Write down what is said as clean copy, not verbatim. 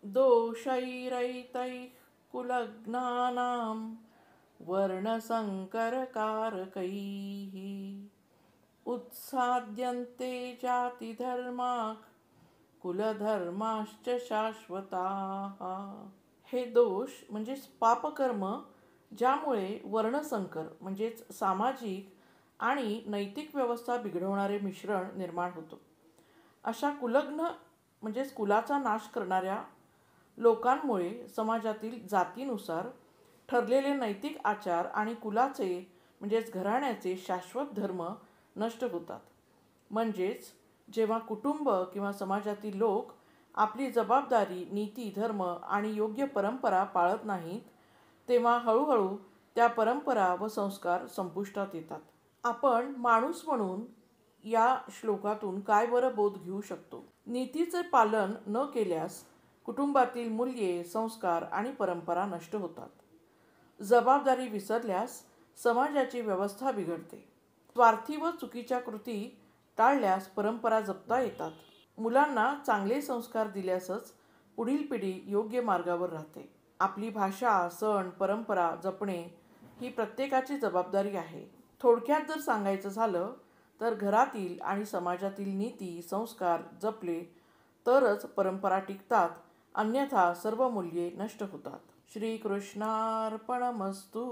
दोषैरैतैः कुलघ्नानां वर्णसंकरकारकैः उत्साद्यन्ते जातिधर्माः कुलधर्माश्च शाश्वताः. हे दोष म्हणजेच पापकर्म ज्यामुळे वर्णसंकर म्हणजेच सामाजिक आणि नैतिक व्यवस्था बिघडवणारे मिश्रण निर्माण होतो. अशा कुलग्न म्हणजेच कुलाचा नाश करणाऱ्या लोकांमुळे समाजातील जातीनुसार ठरलेले नैतिक आचार आणि कुलाचे म्हणजेच घराण्याचे शाश्वत धर्म नष्ट होतात. म्हणजेच जेव्हा कुटुंब किंवा समाजातील लोक आपली जबाबदारी, नीती, धर्म आणि योग्य परंपरा पाळत नाहीत, तेव्हा हळूहळू त्या परंपरा व संस्कार संपुष्टात येतात. आपण माणूस म्हणून या श्लोकातून काय बरं बोध घेऊ शकतो? नीतीचे पालन न केल्यास कुटुंबातील मूल्ये, संस्कार आणि परंपरा नष्ट होतात. जबाबदारी विसरल्यास समाजाची व्यवस्था बिघडते. स्वार्थी व चुकीच्या कृती टाळल्यास परंपरा जपता येतात. मुलांना चांगले संस्कार दिल्यासच पुढील पिढी योग्य मार्गावर राहते. आपली भाषा, सण, परंपरा जपणे ही प्रत्येकाची जबाबदारी आहे. थोडक्यात जर सांगायचं झालं तर घरातील आणि समाजातील नीती, संस्कार जपले तरच परंपरा टिकतात, अन्यथा सर्व मूल्ये नष्ट होतात. श्रीकृष्णार्पणमस्तु.